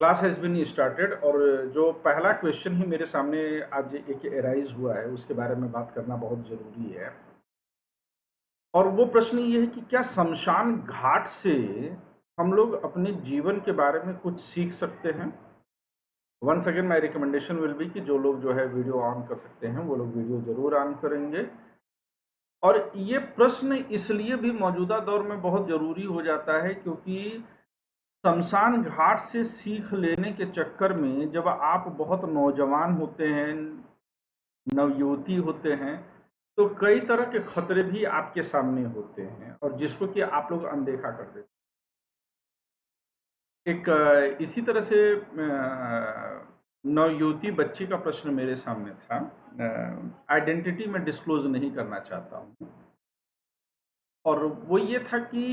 Class has been started और जो पहला क्वेश्चन ही मेरे सामने आज एक एराइज़ हुआ है, उसके बारे में बात करना बहुत ज़रूरी है। और वो प्रश्न ये है कि क्या शमशान घाट से हम लोग अपने जीवन के बारे में कुछ सीख सकते हैं? Once again my recommendation will be कि जो लोग जो है वीडियो ऑन कर सकते हैं, वो लोग वीडियो ज़रूर ऑन करेंगे। और ये प्रश्न इसलिए भी मौजूदा दौर में बहुत ज़रूरी हो जाता है क्योंकि शमशान घाट से सीख लेने के चक्कर में जब आप बहुत नौजवान होते हैं, नवयुवती होते हैं, तो कई तरह के खतरे भी आपके सामने होते हैं और जिसको कि आप लोग अनदेखा कर देते हैं। इसी तरह से नवयुवती बच्ची का प्रश्न मेरे सामने था। आइडेंटिटी मैं डिस्क्लोज नहीं करना चाहता हूँ और वो ये था कि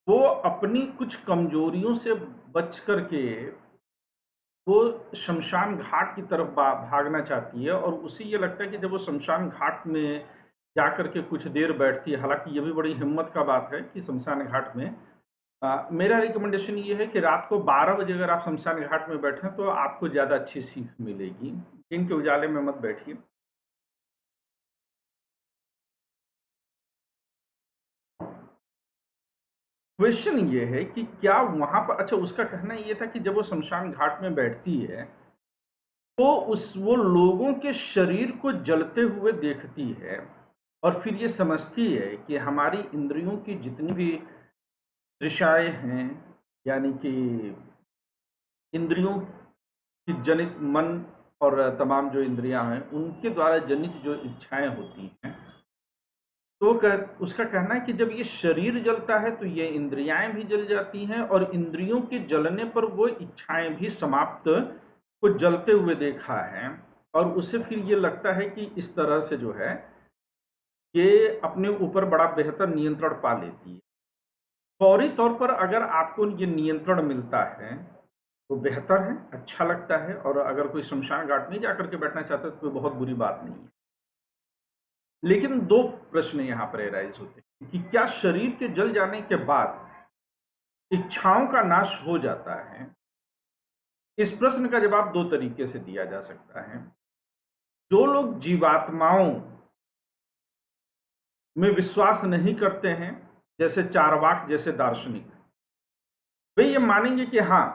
वो अपनी कुछ कमजोरियों से बच करके वो शमशान घाट की तरफ भागना चाहती है और उसे ये लगता है कि जब वो शमशान घाट में जा कर के कुछ देर बैठती है, हालांकि ये भी बड़ी हिम्मत का बात है कि शमशान घाट में मेरा रिकमेंडेशन ये है कि रात को 12 बजे अगर आप शमशान घाट में बैठें तो आपको ज़्यादा अच्छी सीख मिलेगी। दिन के उजाले में मत बैठिए। क्वेश्चन ये है कि क्या वहां पर, अच्छा, उसका कहना ये था कि जब वो शमशान घाट में बैठती है तो उस वो लोगों के शरीर को जलते हुए देखती है और फिर ये समझती है कि हमारी इंद्रियों की जितनी भी तृषाएं हैं, यानी कि इंद्रियों की जनित मन और तमाम जो इंद्रियां हैं उनके द्वारा जनित जो इच्छाएं होती हैं, तो उसका कहना है कि जब ये शरीर जलता है तो ये इंद्रियाएं भी जल जाती हैं और इंद्रियों के जलने पर वो इच्छाएं भी समाप्त को जलते हुए देखा है और उसे फिर ये लगता है कि इस तरह से जो है ये अपने ऊपर बड़ा बेहतर नियंत्रण पा लेती है। फौरी तौर पर अगर आपको ये नियंत्रण मिलता है तो बेहतर है, अच्छा लगता है, और अगर कोई शमशान घाट नहीं जाकर के बैठना चाहता तो कोई बहुत बुरी बात नहीं है। लेकिन दो प्रश्न यहाँ पर एराइज होते हैं कि क्या शरीर के जल जाने के बाद इच्छाओं का नाश हो जाता है? इस प्रश्न का जवाब दो तरीके से दिया जा सकता है। जो लोग जीवात्माओं में विश्वास नहीं करते हैं, जैसे चारवाक जैसे दार्शनिक, वे ये मानेंगे कि हाँ,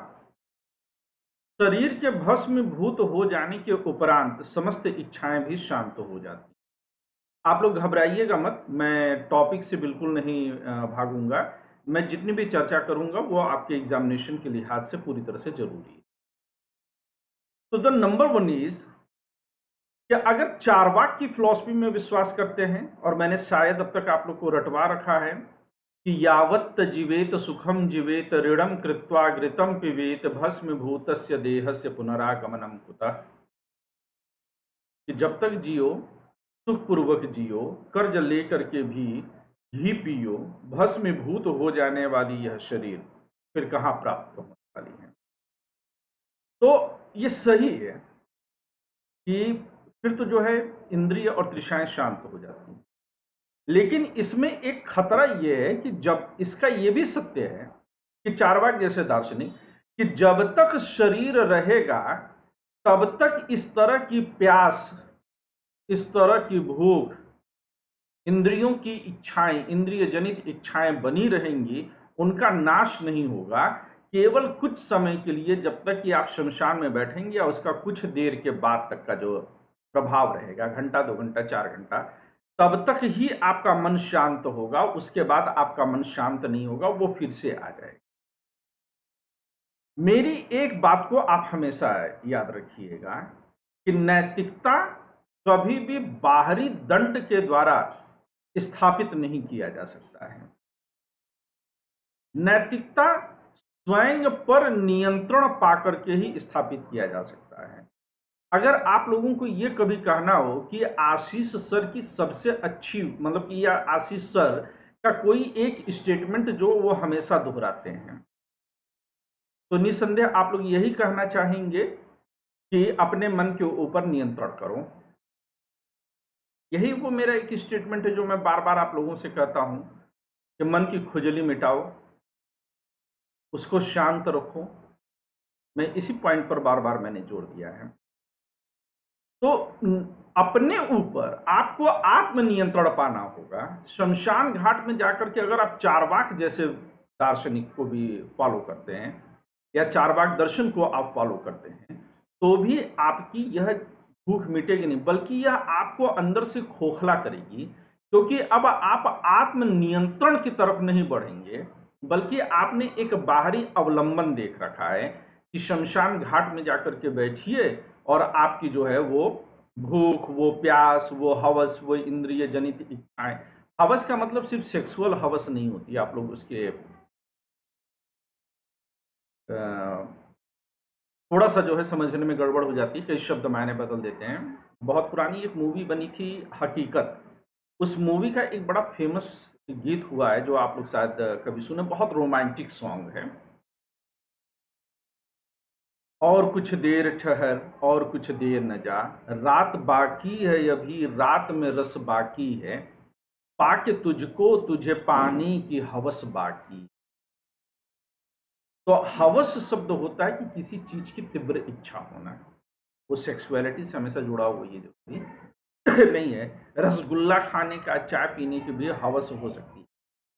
शरीर के भस्मीभूत हो जाने के उपरांत समस्त इच्छाएं भी शांत हो जाती। आप लोग घबराइएगा मत, मैं टॉपिक से बिल्कुल नहीं भागूंगा। मैं जितनी भी चर्चा करूंगा वो आपके एग्जामिनेशन के लिहाज से पूरी तरह से जरूरी है। तो द नंबर वन इज कि अगर चारवाक की फिलॉसफी में विश्वास करते हैं, और मैंने शायद अब तक आप लोग को रटवा रखा है कि यावत् जीवेत सुखम जीवेत ऋणम कृत्वा घृतम पिबेत भस्मीभूतस्य देहस्य पुनरागमनम कुतः, कि जब तक जियो सुखपूर्वक जियो, कर्ज लेकर के भी घी पियो, भस्मीभूत हो जाने वाली यह शरीर फिर कहाँ प्राप्त होने वाली है। तो ये सही है कि फिर तो जो है इंद्रिय और तृषाएं शांत हो जाती हैं। लेकिन इसमें एक खतरा यह है कि जब इसका यह भी सत्य है कि चारवाक जैसे दार्शनिक, कि जब तक शरीर रहेगा तब तक इस तरह की प्यास, इस तरह की भूख, इंद्रियों की इच्छाएं, इंद्रिय जनित इच्छाएं बनी रहेंगी, उनका नाश नहीं होगा। केवल कुछ समय के लिए, जब तक कि आप शमशान में बैठेंगे, और उसका कुछ देर के बाद तक का जो प्रभाव रहेगा, घंटा 2 घंटा 4 घंटा, तब तक ही आपका मन शांत होगा। उसके बाद आपका मन शांत नहीं होगा, वो फिर से आ जाएगा। मेरी एक बात को आप हमेशा याद रखिएगा कि नैतिकता कभी भी बाहरी दंड के द्वारा स्थापित नहीं किया जा सकता है। नैतिकता स्वयं पर नियंत्रण पाकर के ही स्थापित किया जा सकता है। अगर आप लोगों को ये कभी कहना हो कि आशीष सर की सबसे अच्छी, मतलब कि या आशीष सर का कोई एक स्टेटमेंट जो वो हमेशा दोहराते हैं, तो निसंदेह आप लोग यही कहना चाहेंगे कि अपने मन के ऊपर नियंत्रण करो। यही वो मेरा एक स्टेटमेंट है जो मैं बार बार आप लोगों से कहता हूं कि मन की खुजली मिटाओ, उसको शांत रखो, मैं इसी पॉइंट पर बार बार मैंने जोर दिया है। तो अपने ऊपर आपको आत्मनियंत्रण पाना होगा। शमशान घाट में जाकर के अगर आप चारवाक जैसे दार्शनिक को भी फॉलो करते हैं या चारवाक दर्शन को आप फॉलो करते हैं, तो भी आपकी यह भूख मिटेगी नहीं, बल्कि यह आपको अंदर से खोखला करेगी, क्योंकि अब आप आत्मनियंत्रण की तरफ नहीं बढ़ेंगे, बल्कि आपने एक बाहरी अवलंबन देख रखा है कि शमशान घाट में जाकर के बैठिए और आपकी जो है वो भूख, वो प्यास, वो हवस, वो इंद्रिय जनित इच्छाएं। हवस का मतलब सिर्फ सेक्सुअल हवस नहीं होती, आप लोग उसके थोड़ा सा जो है समझने में गड़बड़ हो जाती है, कई शब्द मायने बदल देते हैं। बहुत पुरानी एक मूवी बनी थी हकीकत, उस मूवी का एक बड़ा फेमस गीत हुआ है जो आप लोग शायद कभी सुने, बहुत रोमांटिक सॉन्ग है। और कुछ देर ठहर, और कुछ देर न जा, रात बाकी है अभी, रात में रस बाकी है, पाके तुझको तुझे पाने की हवस बाकी। तो हवस शब्द होता है कि किसी चीज की तीव्र इच्छा होना, वो सेक्सुअलिटी से हमेशा जुड़ा हुआ ये जो नहीं है। रसगुल्ला खाने का, चाय पीने की भी हवस हो सकती है,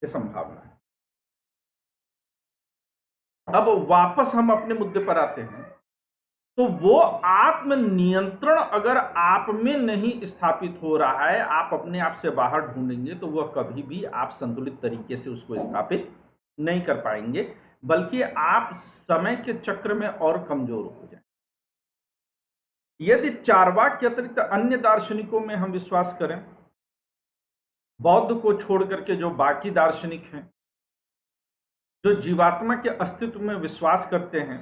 ये संभावना है। अब वापस हम अपने मुद्दे पर आते हैं, तो वो आत्मनियंत्रण अगर आप में नहीं स्थापित हो रहा है, आप अपने आप से बाहर ढूंढेंगे, तो वह कभी भी आप संतुलित तरीके से उसको स्थापित नहीं कर पाएंगे, बल्कि आप समय के चक्र में और कमजोर हो जाएंगे। यदि चारवाक के अतिरिक्त अन्य दार्शनिकों में हम विश्वास करें, बौद्ध को छोड़ करके जो बाकी दार्शनिक हैं, जो जीवात्मा के अस्तित्व में विश्वास करते हैं,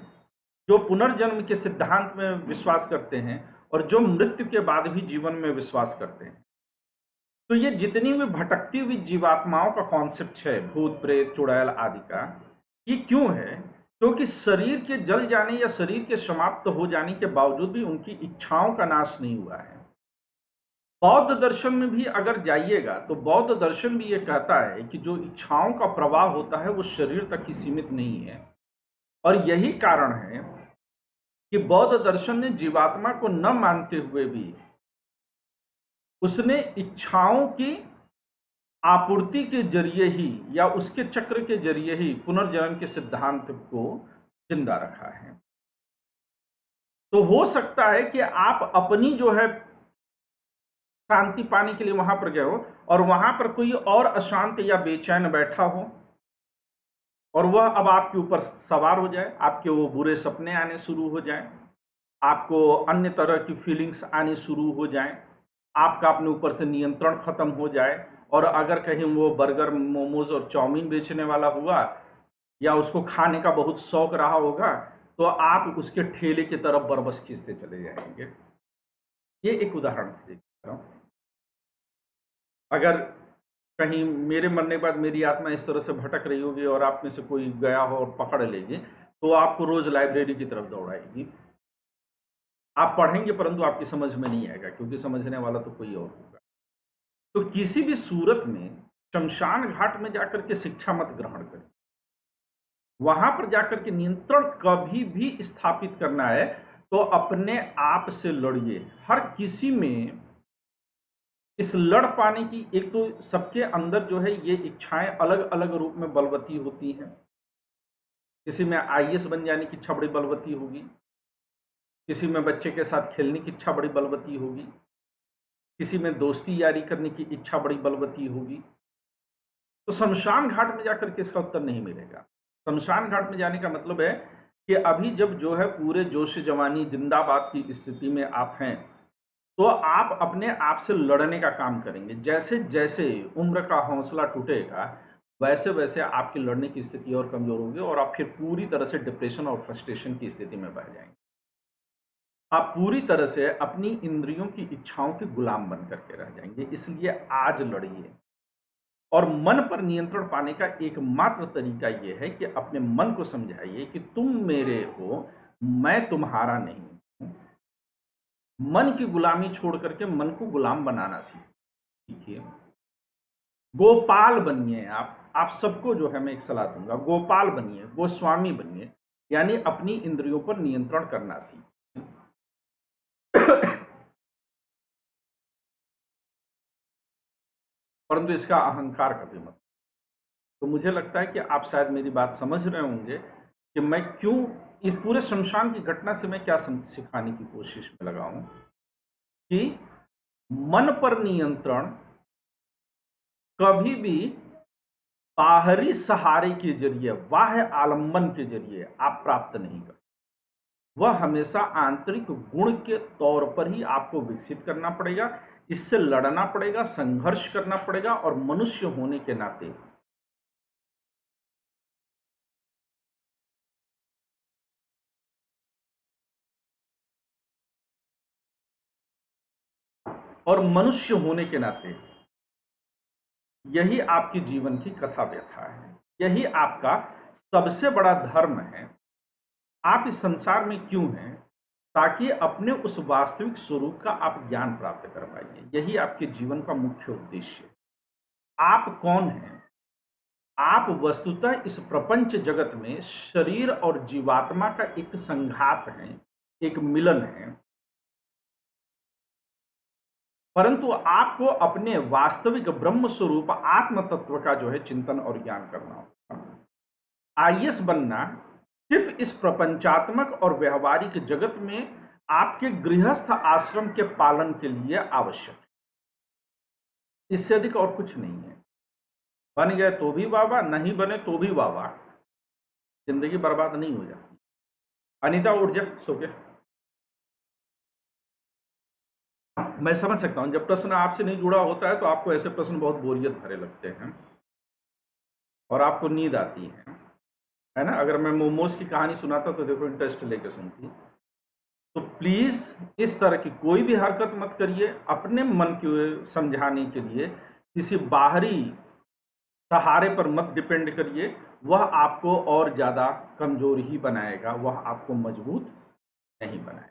जो पुनर्जन्म के सिद्धांत में विश्वास करते हैं और जो मृत्यु के बाद भी जीवन में विश्वास करते हैं, तो ये जितनी भी भटकती हुई जीवात्माओं का कॉन्सेप्ट है, भूत प्रेत चुड़ैल आदि का, ये क्यों है? क्योंकि शरीर के जल जाने या शरीर के समाप्त हो जाने के बावजूद भी उनकी इच्छाओं का नाश नहीं हुआ है। बौद्ध दर्शन में भी अगर जाइएगा तो बौद्ध दर्शन भी ये कहता है कि जो इच्छाओं का प्रवाह होता है वो शरीर तक ही सीमित नहीं है, और यही कारण है कि बौद्ध दर्शन ने जीवात्मा को न मानते हुए भी उसने इच्छाओं की आपूर्ति के जरिए ही या उसके चक्र के जरिए ही पुनर्जन्म के सिद्धांत को जिंदा रखा है। तो हो सकता है कि आप अपनी जो है शांति पाने के लिए वहां पर गए हो और वहां पर कोई और अशांत या बेचैन बैठा हो और वह अब आपके ऊपर सवार हो जाए, आपके वो बुरे सपने आने शुरू हो जाएं, आपको अन्य तरह की फीलिंग्स आनी शुरू हो जाएं, आपका अपने ऊपर से नियंत्रण खत्म हो जाए, और अगर कहीं वो बर्गर, मोमोज और चाउमीन बेचने वाला हुआ या उसको खाने का बहुत शौक रहा होगा, तो आप उसके ठेले की तरफ बरबस खींचते चले जाएंगे। ये एक उदाहरण दे रहा हूं। अगर कहीं मेरे मरने के बाद मेरी आत्मा इस तरह से भटक रही होगी और आप में से कोई गया हो और पकड़ लेगी, तो आपको रोज लाइब्रेरी की तरफ दौड़ाएगी। आप पढ़ेंगे परंतु आपकी समझ में नहीं आएगा, क्योंकि समझने वाला तो कोई और होगा। तो किसी भी सूरत में शमशान घाट में जाकर के शिक्षा मत ग्रहण करें। वहां पर जाकर के नियंत्रण कभी भी स्थापित करना है तो अपने आप से लड़िए। हर किसी में इस लड़ पाने की, एक तो सबके अंदर जो है ये इच्छाएं अलग अलग रूप में बलवती होती हैं। किसी में आईएएस बन जाने की इच्छा बड़ी बलवती होगी, किसी में बच्चे के साथ खेलने की इच्छा बड़ी बलवती होगी, किसी में दोस्ती यारी करने की इच्छा बड़ी बलवती होगी। तो शमशान घाट में जाकर के इसका उत्तर नहीं मिलेगा। शमशान घाट में जाने का मतलब है कि अभी जब जो है पूरे जोश जवानी जिंदाबाद की स्थिति में आप हैं, तो आप अपने आप से लड़ने का काम करेंगे। जैसे जैसे उम्र का हौसला टूटेगा, वैसे वैसे आपकी लड़ने की स्थिति और कमजोर होगी और आप फिर पूरी तरह से डिप्रेशन और फ्रस्ट्रेशन की स्थिति में बह जाएंगे। आप पूरी तरह से अपनी इंद्रियों की इच्छाओं के गुलाम बन करके रह जाएंगे। इसलिए आज लड़िए। और मन पर नियंत्रण पाने का एकमात्र तरीका यह है कि अपने मन को समझाइए कि तुम मेरे हो, मैं तुम्हारा नहीं हूं। मन की गुलामी छोड़ करके मन को गुलाम बनाना सीखिए। गोपाल बनिए। आप सबको जो है मैं एक सलाह दूंगा, गोपाल बनिए, गोस्वामी बनिए। यानी अपनी इंद्रियों पर नियंत्रण करना सीखें। परंतु इसका अहंकार कभी मत। तो मुझे लगता है कि आप शायद मेरी बात समझ रहे होंगे कि मैं क्यों इस पूरे शमशान की घटना से मैं क्या सिखाने की कोशिश में लगा हूं कि मन पर नियंत्रण कभी भी बाहरी सहारे के जरिए, बाह्य आलंबन के जरिए आप प्राप्त नहीं कर। वह हमेशा आंतरिक गुण के तौर पर ही आपको विकसित करना पड़ेगा, इससे लड़ना पड़ेगा, संघर्ष करना पड़ेगा। और मनुष्य होने के नाते यही आपके जीवन की कथा व्यथा है, यही आपका सबसे बड़ा धर्म है। आप इस संसार में क्यों हैं? ताकि अपने उस वास्तविक स्वरूप का आप ज्ञान प्राप्त कर पाइए। यही आपके जीवन का मुख्य उद्देश्य है। आप कौन हैं? आप वस्तुतः इस प्रपंच जगत में शरीर और जीवात्मा का एक संघात है, एक मिलन है। परंतु आपको अपने वास्तविक ब्रह्म स्वरूप आत्म तत्व का जो है चिंतन और ज्ञान करना होगा। आईएएस बनना सिर्फ इस प्रपंचात्मक और व्यवहारिक जगत में आपके गृहस्थ आश्रम के पालन के लिए आवश्यक है, इससे अधिक और कुछ नहीं है। बन गए तो भी वाह, नहीं बने तो भी वाह, जिंदगी बर्बाद नहीं हो जाती। अनीता उठ जा, सो के। मैं समझ सकता हूं, जब प्रश्न आपसे नहीं जुड़ा होता है तो आपको ऐसे प्रश्न बहुत बोरियत भरे लगते हैं और आपको नींद आती है ना। अगर मैं मोमोज की कहानी सुनाता तो देखो इंटरेस्ट लेके सुनती। तो प्लीज इस तरह की कोई भी हरकत मत करिए। अपने मन को समझाने के लिए किसी बाहरी सहारे पर मत डिपेंड करिए। वह आपको और ज्यादा कमजोर ही बनाएगा, वह आपको मजबूत नहीं बनाएगा।